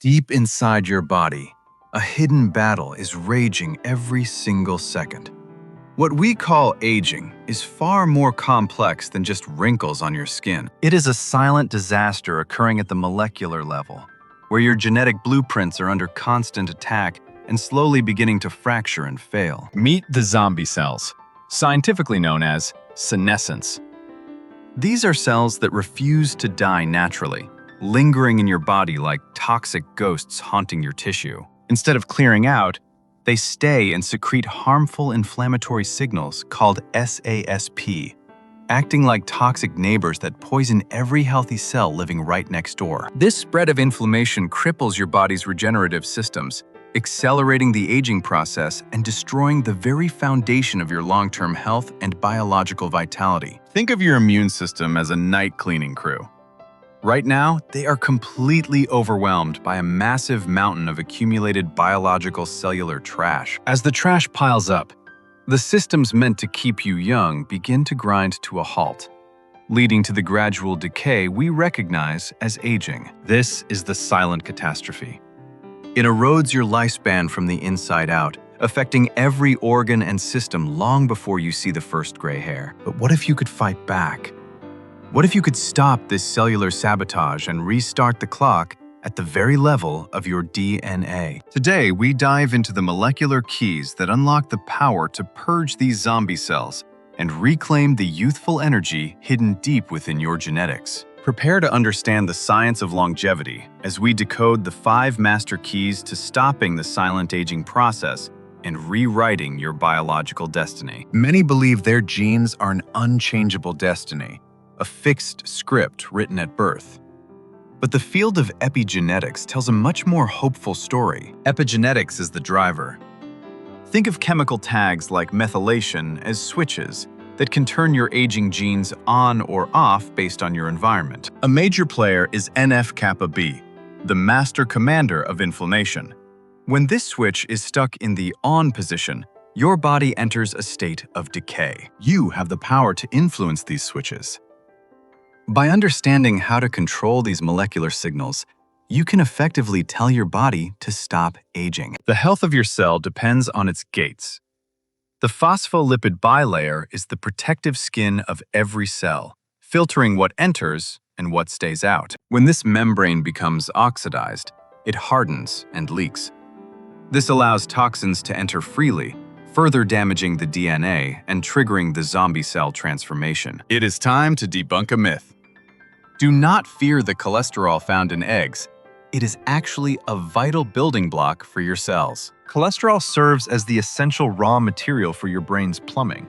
Deep inside your body, a hidden battle is raging every single second. What we call aging is far more complex than just wrinkles on your skin. It is a silent disaster occurring at the molecular level, where your genetic blueprints are under constant attack and slowly beginning to fracture and fail. Meet the zombie cells, scientifically known as senescence. These are cells that refuse to die naturally, lingering in your body like toxic ghosts haunting your tissue. Instead of clearing out, they stay and secrete harmful inflammatory signals called SASP, acting like toxic neighbors that poison every healthy cell living right next door. This spread of inflammation cripples your body's regenerative systems, accelerating the aging process and destroying the very foundation of your long-term health and biological vitality. Think of your immune system as a night cleaning crew. Right now, they are completely overwhelmed by a massive mountain of accumulated biological cellular trash. As the trash piles up, the systems meant to keep you young begin to grind to a halt, leading to the gradual decay we recognize as aging. This is the silent catastrophe. It erodes your lifespan from the inside out, affecting every organ and system long before you see the first gray hair. But what if you could fight back? What if you could stop this cellular sabotage and restart the clock at the very level of your DNA? Today, we dive into the molecular keys that unlock the power to purge these zombie cells and reclaim the youthful energy hidden deep within your genetics. Prepare to understand the science of longevity as we decode the 5 master keys to stopping the silent aging process and rewriting your biological destiny. Many believe their genes are an unchangeable destiny, a fixed script written at birth. But the field of epigenetics tells a much more hopeful story. Epigenetics is the driver. Think of chemical tags like methylation as switches that can turn your aging genes on or off based on your environment. A major player is NF-kappa B, the master commander of inflammation. When this switch is stuck in the on position, your body enters a state of decay. You have the power to influence these switches. By understanding how to control these molecular signals, you can effectively tell your body to stop aging. The health of your cell depends on its gates. The phospholipid bilayer is the protective skin of every cell, filtering what enters and what stays out. When this membrane becomes oxidized, it hardens and leaks. This allows toxins to enter freely, further damaging the DNA and triggering the zombie cell transformation. It is time to debunk a myth. Do not fear the cholesterol found in eggs. It is actually a vital building block for your cells. Cholesterol serves as the essential raw material for your brain's plumbing.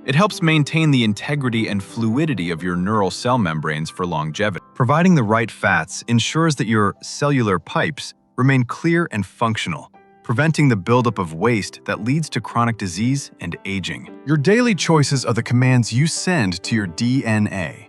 It helps maintain the integrity and fluidity of your neural cell membranes for longevity. Providing the right fats ensures that your cellular pipes remain clear and functional, preventing the buildup of waste that leads to chronic disease and aging. Your daily choices are the commands you send to your DNA.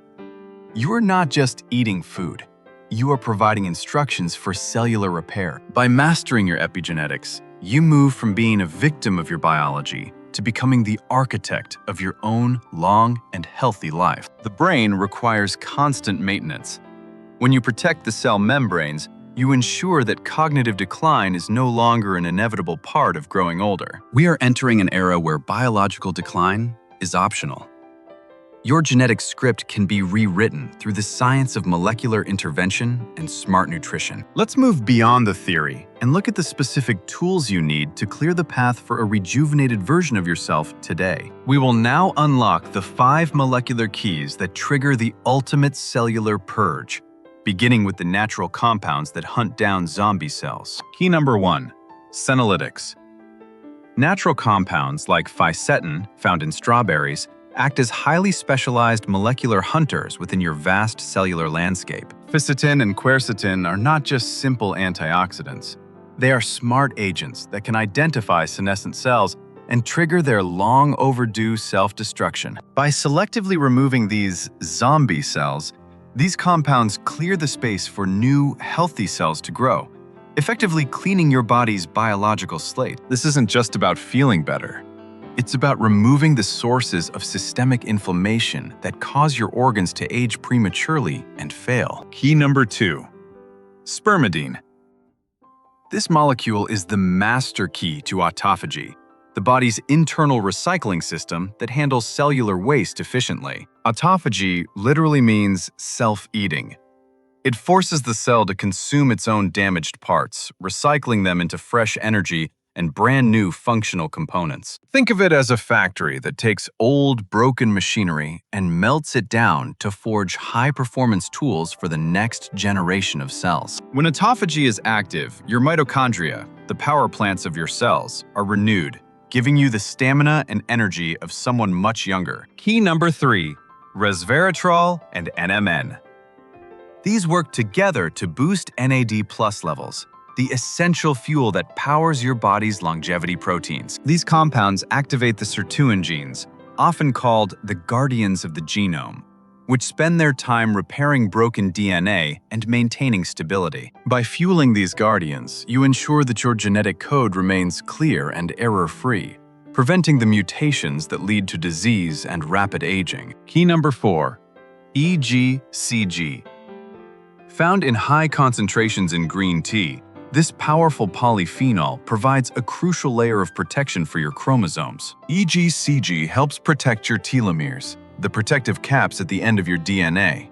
You are not just eating food. You are providing instructions for cellular repair. By mastering your epigenetics, you move from being a victim of your biology to becoming the architect of your own long and healthy life. The brain requires constant maintenance. When you protect the cell membranes, you ensure that cognitive decline is no longer an inevitable part of growing older. We are entering an era where biological decline is optional. Your genetic script can be rewritten through the science of molecular intervention and smart nutrition. Let's move beyond the theory and look at the specific tools you need to clear the path for a rejuvenated version of yourself today. We will now unlock the 5 molecular keys that trigger the ultimate cellular purge, beginning with the natural compounds that hunt down zombie cells. Key number 1, Senolytics. Natural compounds like Fisetin, found in strawberries, act as highly specialized molecular hunters within your vast cellular landscape. Fisetin and quercetin are not just simple antioxidants. They are smart agents that can identify senescent cells and trigger their long overdue self-destruction. By selectively removing these zombie cells, these compounds clear the space for new, healthy cells to grow, effectively cleaning your body's biological slate. This isn't just about feeling better. It's about removing the sources of systemic inflammation that cause your organs to age prematurely and fail. Key number 2, Spermidine. This molecule is the master key to autophagy, the body's internal recycling system that handles cellular waste efficiently. Autophagy literally means self-eating. It forces the cell to consume its own damaged parts, recycling them into fresh energy and brand new functional components. Think of it as a factory that takes old, broken machinery and melts it down to forge high-performance tools for the next generation of cells. When autophagy is active, your mitochondria, the power plants of your cells, are renewed, giving you the stamina and energy of someone much younger. Key number 3, Resveratrol and NMN. These work together to boost NAD+ levels, the essential fuel that powers your body's longevity proteins. These compounds activate the sirtuin genes, often called the guardians of the genome, which spend their time repairing broken DNA and maintaining stability. By fueling these guardians, you ensure that your genetic code remains clear and error-free, preventing the mutations that lead to disease and rapid aging. Key number 4, EGCG. Found in high concentrations in green tea, this powerful polyphenol provides a crucial layer of protection for your chromosomes. EGCG helps protect your telomeres, the protective caps at the end of your DNA.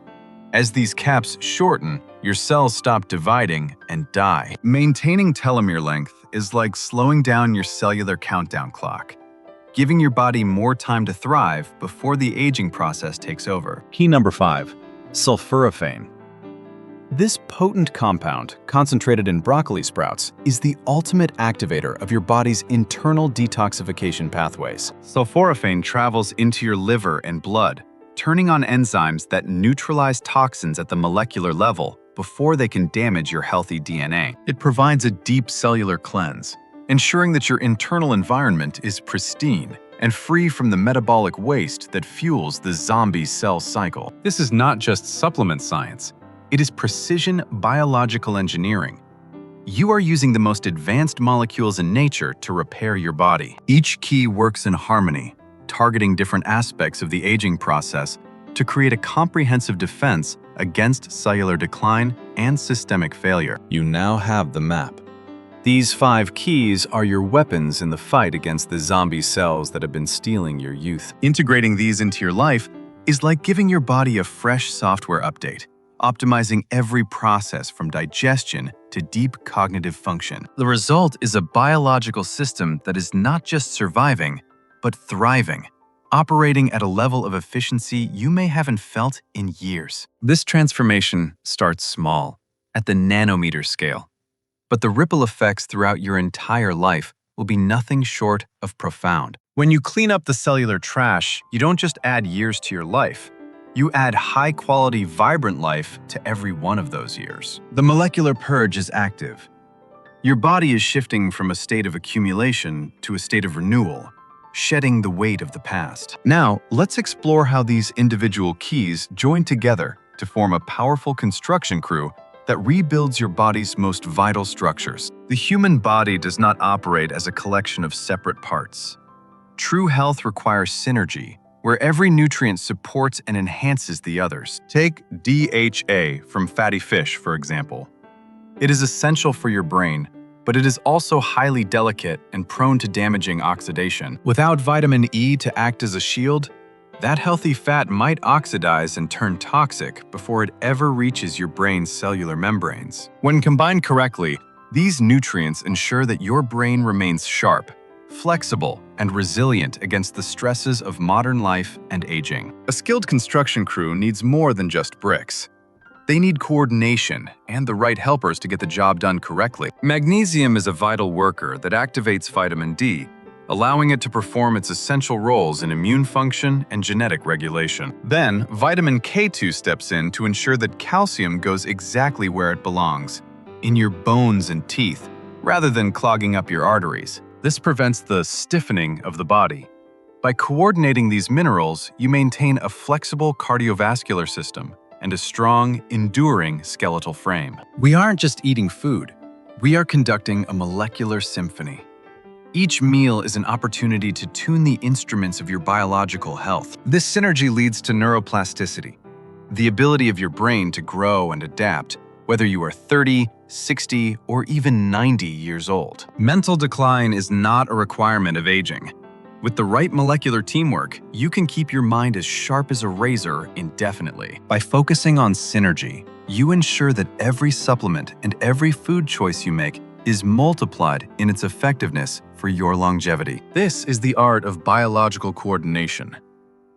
As these caps shorten, your cells stop dividing and die. Maintaining telomere length is like slowing down your cellular countdown clock, giving your body more time to thrive before the aging process takes over. Key number 5, sulforaphane. This potent compound, concentrated in broccoli sprouts, is the ultimate activator of your body's internal detoxification pathways. Sulforaphane travels into your liver and blood, turning on enzymes that neutralize toxins at the molecular level before they can damage your healthy DNA. It provides a deep cellular cleanse, ensuring that your internal environment is pristine and free from the metabolic waste that fuels the zombie cell cycle. This is not just supplement science. It is precision biological engineering. You are using the most advanced molecules in nature to repair your body. Each key works in harmony, targeting different aspects of the aging process to create a comprehensive defense against cellular decline and systemic failure. You now have the map. These 5 keys are your weapons in the fight against the zombie cells that have been stealing your youth. Integrating these into your life is like giving your body a fresh software update, optimizing every process from digestion to deep cognitive function. The result is a biological system that is not just surviving, but thriving, operating at a level of efficiency you may haven't felt in years. This transformation starts small, at the nanometer scale, but the ripple effects throughout your entire life will be nothing short of profound. When you clean up the cellular trash, you don't just add years to your life. You add high-quality, vibrant life to every one of those years. The molecular purge is active. Your body is shifting from a state of accumulation to a state of renewal, shedding the weight of the past. Now, let's explore how these individual keys join together to form a powerful construction crew that rebuilds your body's most vital structures. The human body does not operate as a collection of separate parts. True health requires synergy, where every nutrient supports and enhances the others. Take DHA from fatty fish, for example. It is essential for your brain, but it is also highly delicate and prone to damaging oxidation. Without vitamin E to act as a shield, that healthy fat might oxidize and turn toxic before it ever reaches your brain's cellular membranes. When combined correctly, these nutrients ensure that your brain remains sharp, flexible, and resilient against the stresses of modern life and aging. A skilled construction crew needs more than just bricks. They need coordination and the right helpers to get the job done correctly. Magnesium is a vital worker that activates vitamin D, allowing it to perform its essential roles in immune function and genetic regulation. Then, vitamin K2 steps in to ensure that calcium goes exactly where it belongs, in your bones and teeth, rather than clogging up your arteries. This prevents the stiffening of the body. By coordinating these minerals, you maintain a flexible cardiovascular system and a strong, enduring skeletal frame. We aren't just eating food. We are conducting a molecular symphony. Each meal is an opportunity to tune the instruments of your biological health. This synergy leads to neuroplasticity, the ability of your brain to grow and adapt, whether you are 30, 60, or even 90 years old. Mental decline is not a requirement of aging. With the right molecular teamwork, you can keep your mind as sharp as a razor indefinitely. By focusing on synergy, you ensure that every supplement and every food choice you make is multiplied in its effectiveness for your longevity. This is the art of biological coordination.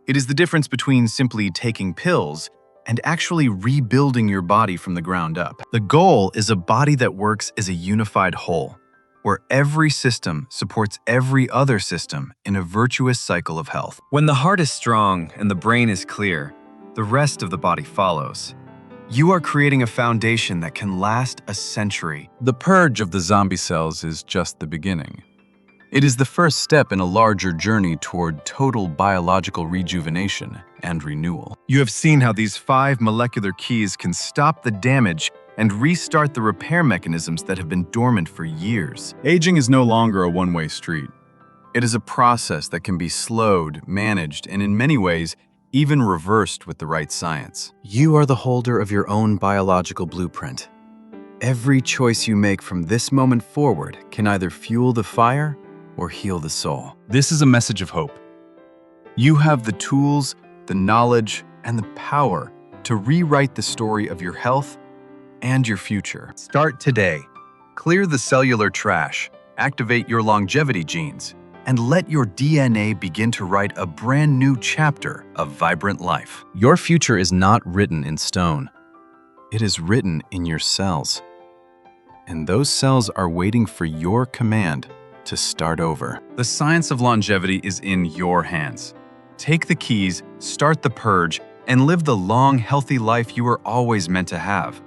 It is the difference between simply taking pills and actually rebuilding your body from the ground up. The goal is a body that works as a unified whole, where every system supports every other system in a virtuous cycle of health. When the heart is strong and the brain is clear, the rest of the body follows. You are creating a foundation that can last a century. The purge of the zombie cells is just the beginning. It is the first step in a larger journey toward total biological rejuvenation and renewal. You have seen how these 5 molecular keys can stop the damage and restart the repair mechanisms that have been dormant for years. Aging is no longer a one-way street. It is a process that can be slowed, managed, and in many ways, even reversed with the right science. You are the holder of your own biological blueprint. Every choice you make from this moment forward can either fuel the fire or heal the soul. This is a message of hope. You have the tools, the knowledge, and the power to rewrite the story of your health and your future. Start today. Clear the cellular trash, activate your longevity genes, and let your DNA begin to write a brand new chapter of vibrant life. Your future is not written in stone. It is written in your cells. And those cells are waiting for your command to start over. The science of longevity is in your hands. Take the keys, start the purge, and live the long, healthy life you were always meant to have.